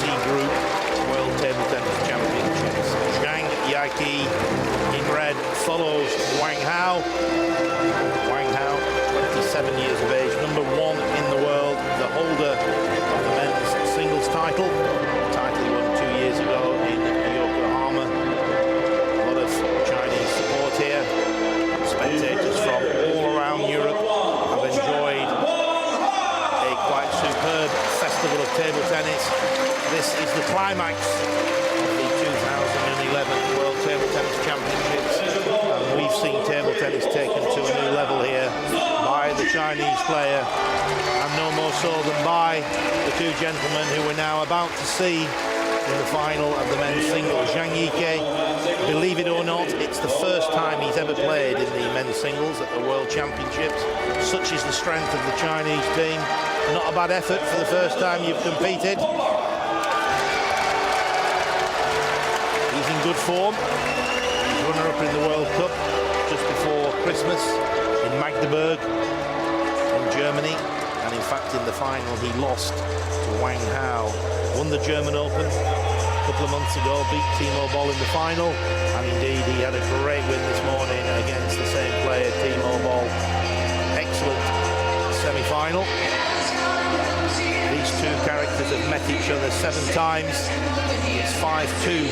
WTTC Group World Table Tennis Championships. Zhang Jike in red follows Wang Hao. Wang Hao, 27 years of age, number 1 in the world, the holder of the men's singles title. Title won 2 years ago in Yokohama. A lot of Chinese support here. Spectators from all around Europe have enjoyed a quite superb festival of table tennis. This is the climax of the 2011 World Table Tennis Championships. And we've seen table tennis taken to a new level here by the Chinese player, and no more so than by the two gentlemen who we're now about to see in the final of the men's singles. Zhang Jike, believe it or not, it's the first time he's ever played in the men's singles at the World Championships. Such is the strength of the Chinese team. Not a bad effort for the first time you've competed. He's in good form. He's runner-up in the World Cup just before Christmas in Magdeburg in Germany. And in fact, in the final, he lost to Wang Hao. Won the German Open a couple of months ago, beat Timo Boll in the final, and indeed he had a great win this morning against the same player, Timo Boll. Excellent semi-final. These two characters have met each other 7 times. It's 5-2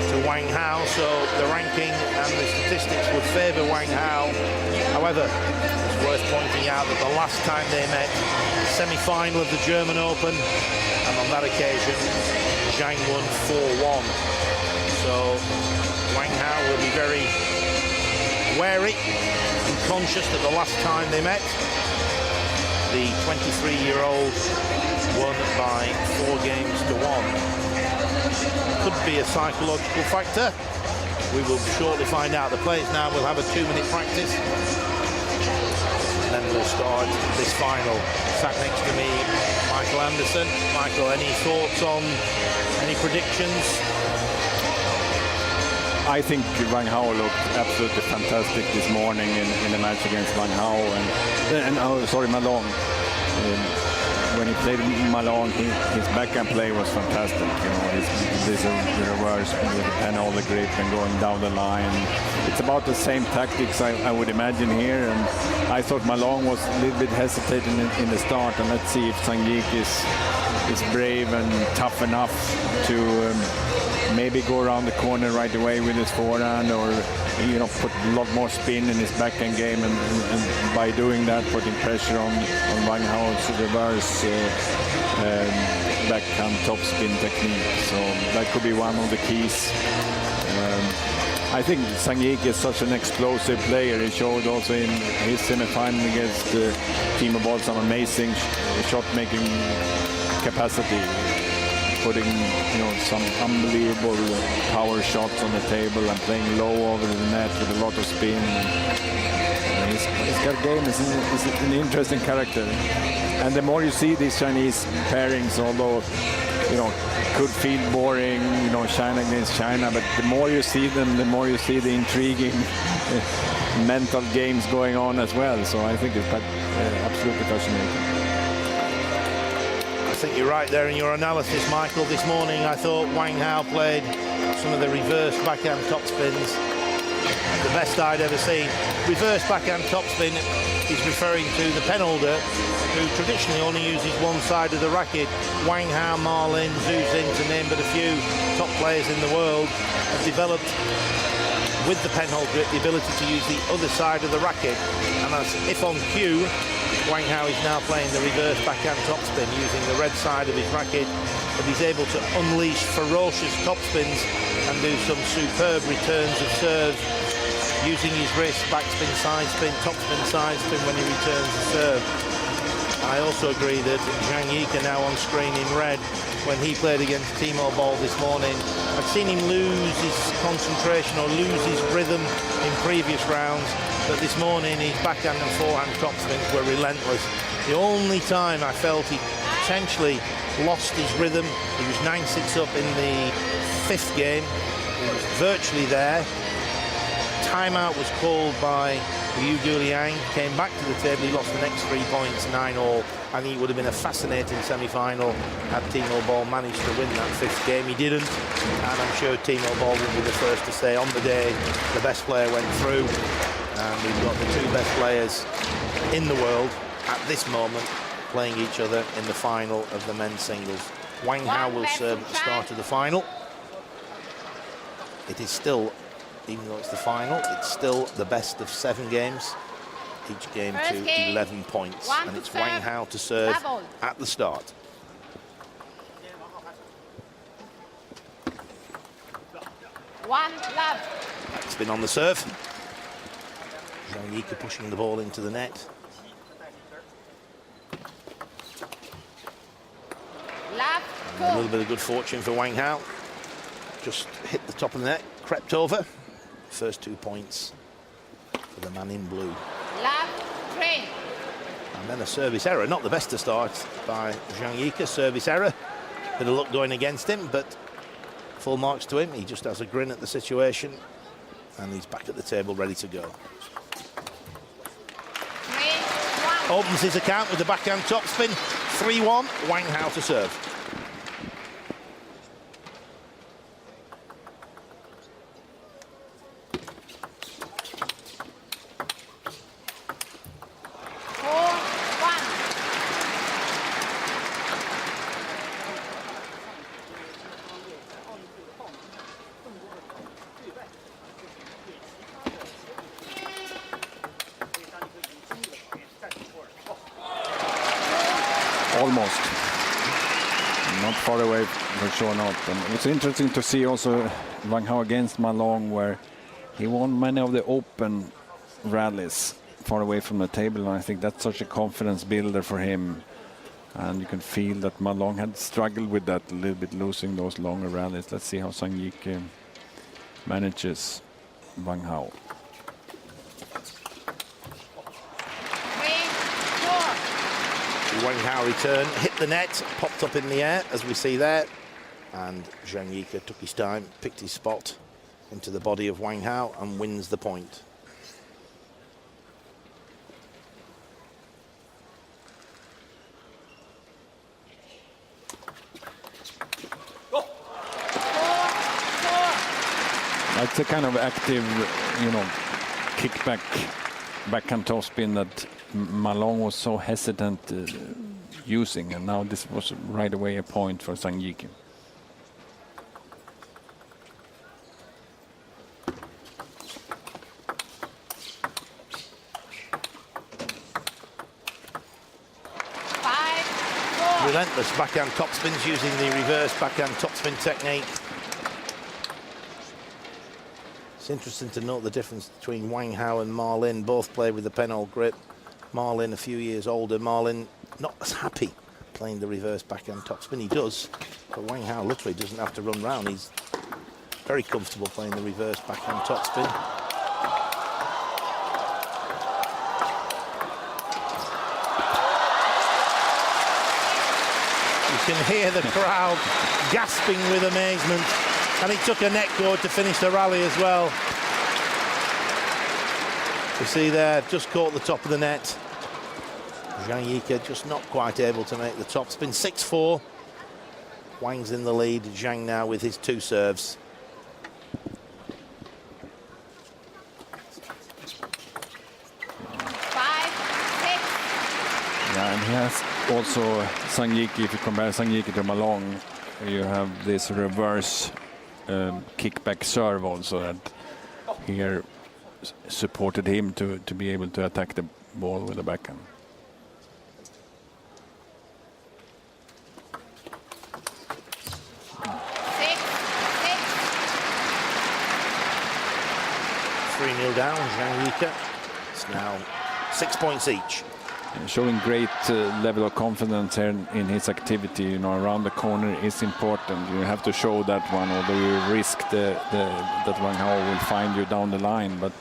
to Wang Hao, so the ranking and the statistics would favour Wang Hao. However, it's worth pointing out that the last time they met, semi-final of the German Open, and on that occasion, Zhang won 4-1. So Wang Hao will be very wary and conscious that the last time they met, the 23-year-old won by 4 games to 1. Could be a psychological factor. We will shortly find out. The players now will have a 2-minute practice. And then we'll start this final. Sat next to me, Michael Anderson. Michael, any thoughts on any predictions? I think Wang Hao looked absolutely fantastic this morning in the match against Wang Hao and Malone. When he played Malone, his backhand play was fantastic. You know, his reverse with the pen all the grip and going down the line. It's about the same tactics I would imagine here. And I thought Malone was a little bit hesitating in the start. And let's see if Zhang Jike is brave and tough enough to maybe go around the corner right away with his forehand, or put a lot more spin in his backhand game, and by doing that, putting pressure on Wang Hao's reverse backhand topspin technique. So that could be one of the keys. I think Zhang Jike is such an explosive player. He showed also in his semi-final against Timo Boll some amazing shot-making capacity, putting some unbelievable power shots on the table and playing low over the net with a lot of spin. He's got a game. He's an interesting character. And the more you see these Chinese pairings, although could feel boring, China against China, but the more you see them, the more you see the intriguing mental games going on as well. So I think it's absolutely fascinating. I think you're right there in your analysis, Michael. This morning I thought Wang Hao played some of the reverse backhand topspins, the best I'd ever seen. Reverse backhand topspin is referring to the penholder, who traditionally only uses one side of the racket. Wang Hao, Marlin, Zhu Xin, to name but a few top players in the world, have developed with the penhold grip the ability to use the other side of the racket. And as if on cue, Wang Hao is now playing the reverse backhand topspin using the red side of his racket, but he's able to unleash ferocious topspins and do some superb returns of serve using his wrist, backspin, side spin, topspin, side spin when he returns the serve. I also agree that Zhang Jike, now on screen in red, when he played against Timo Boll this morning, I've seen him lose his concentration or lose his rhythm in previous rounds, but this morning his backhand and forehand topspins were relentless. The only time I felt he potentially lost his rhythm, he was 9-6 up in the 5th game. He was virtually there, timeout was called by Liu Guliang, came back to the table, he lost the next 3 points, 9-all. I think it would have been a fascinating semi-final had Timo Boll managed to win that 5th game. He didn't, and I'm sure Timo Boll will be the first to say on the day the best player went through, and we've got the 2 best players in the world at this moment playing each other in the final of the men's singles. Wang Hao will serve at the start of the final. It is still, even though it's the final, it's still the best of 7 games. Each game to 11 points. And it's Wang Hao to serve at the start. It's been on the serve. Zhang Jike pushing the ball into the net. And a little bit of good fortune for Wang Hao. Just hit the top of the net, crept over. First 2 points for the man in blue. And then a service error, not the best to start by Zhang Jike. Service error, bit of luck going against him, but full marks to him. He just has a grin at the situation, and he's back at the table ready to go. Opens his account with the backhand topspin. 3-1, Wang Hao to serve. Almost. Not far away, for sure not. And it's interesting to see also Wang Hao against Ma Long, where he won many of the open rallies far away from the table, and I think that's such a confidence builder for him. And you can feel that Ma Long had struggled with that a little bit, losing those longer rallies. Let's see how Zhang Jike manages Wang Hao. Wang Hao return, hit the net, popped up in the air, as we see there. And Zhang Jike took his time, picked his spot into the body of Wang Hao and wins the point. It's a kind of active, kickback, backhand topspin that Ma Long was so hesitant using, and now this was right away a point for Zhang Jike. Relentless backhand topspins using the reverse backhand topspin technique. It's interesting to note the difference between Wang Hao and Ma Lin. Both play with the penhole grip. Ma Lin a few years older. Ma Lin not as happy playing the reverse backhand topspin. He does, but Wang Hao literally doesn't have to run round. He's very comfortable playing the reverse backhand topspin. You can hear the crowd gasping with amazement. And he took a net cord to finish the rally as well. You see there, just caught the top of the net. Zhang Jike just not quite able to make the top spin. 6-4. Wang's in the lead. Zhang now with his 2 serves. Yeah, and he has also Zhang Jike. If you compare Zhang Jike to Ma Long, you have this reverse kickback serve also that here supported him to be able to attack the ball with the backhand. Three 3-0 down, Zhang Jike. It's now 6 points each. Showing great level of confidence here in his activity. Around the corner is important. You have to show that one, although you risk that Wang Hao will find you down the line. But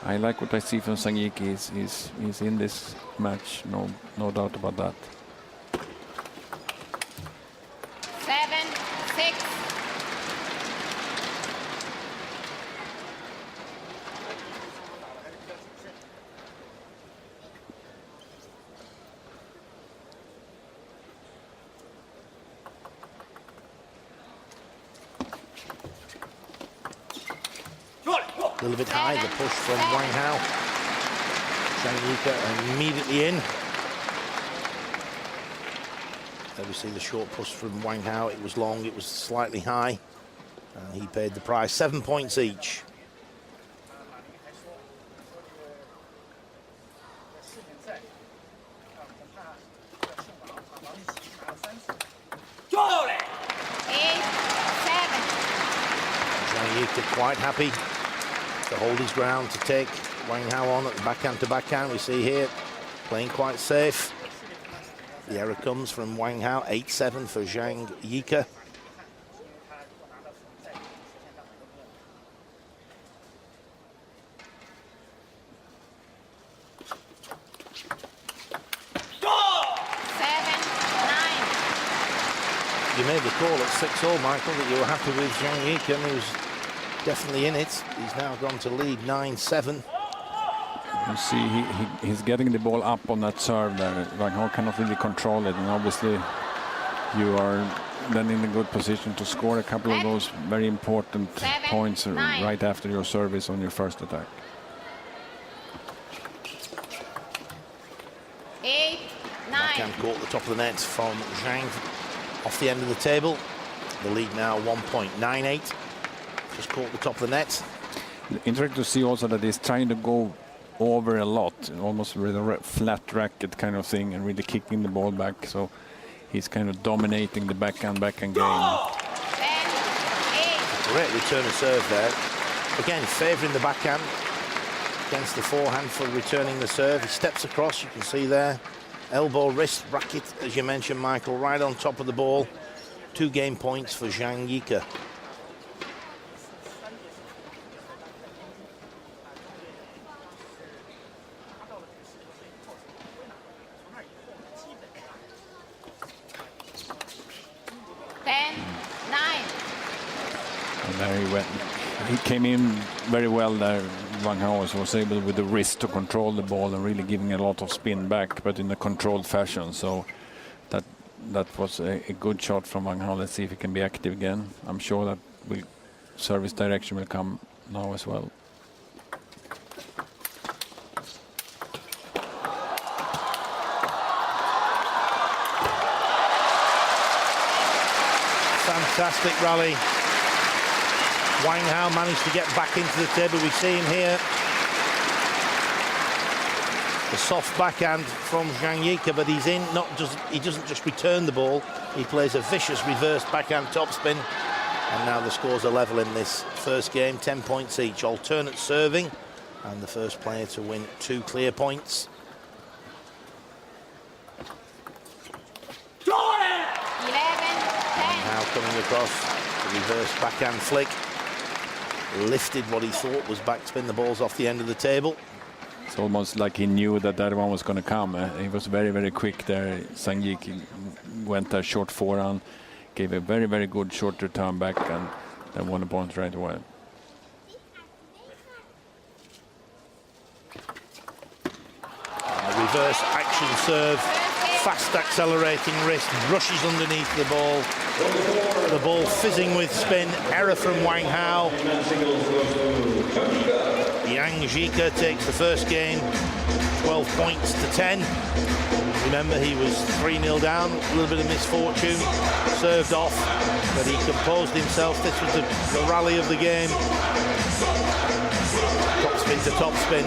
I like what I see from Zhang Jike. He's in this match, no doubt about that. 7-6. A little bit high, the push from Wang Hao. Zhang Jike immediately in. There we see the short push from Wang Hao. It was long, it was slightly high. And he paid the price, 7 points each. Zhang Jike quite happy to hold his ground, to take Wang Hao on at the backhand to backhand. We see here, playing quite safe. The error comes from Wang Hao, 8-7 for Zhang Jike. You made the call at 6-all, Michael, that you were happy with Zhang Jike, and he was definitely in it. He's now gone to lead 9-7. You see, he's getting the ball up on that serve there. Wang Hao cannot really control it, and obviously you are then in a good position to score a couple of those very important points right after your service on your first attack. 8-9. Backhand caught the top of the net from Zhang off the end of the table. The lead now 1 point, 9-8. Just caught the top of the net. Interesting to see also that he's trying to go over a lot, almost with a flat racket kind of thing, and really kicking the ball back. So he's kind of dominating the backhand game. 10-8. Great return of serve there. Again, favouring the backhand against the forehand for returning the serve. He steps across, you can see there. Elbow, wrist, racket, as you mentioned, Michael, right on top of the ball. 2 game points for Zhang Jike. There he went. He came in very well there. Wang Hao was able with the wrist to control the ball and really giving a lot of spin back, but in a controlled fashion. So that was a good shot from Wang Hao. Let's see if he can be active again. I'm sure that service direction will come now as well. Fantastic rally. Wang Hao managed to get back into the table. We see him here. The soft backhand from Zhang Jike, but he's in. He doesn't just return the ball. He plays a vicious reverse backhand topspin. And now the scores are level in this first game, 10 points each. Alternate serving, and the first player to win 2 clear points. 11-10. Now coming across the reverse backhand flick. Lifted what he thought was backspin. The ball's off the end of the table. It's almost like he knew that one was going to come. He was very, very quick there. Zhang Jike went there short forehand, gave a very, very good short return back, and then won the point right away. Reverse action serve. Fast accelerating wrist, brushes underneath the ball. The ball fizzing with spin. Error from Wang Hao. Zhang Jike takes the first game, 12 points to 10. Remember, he was 3-0 down, a little bit of misfortune. Served off, but he composed himself. This was the rally of the game. Top spin to top spin.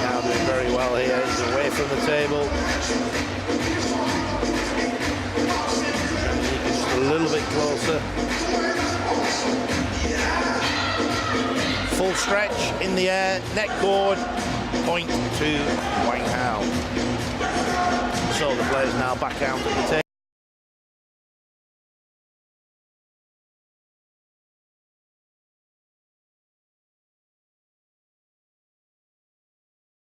Now doing very well here. He's away from the table. Just a little bit closer. Full stretch in the air, net cord, point to Wang Hao. So the players now back out at the table.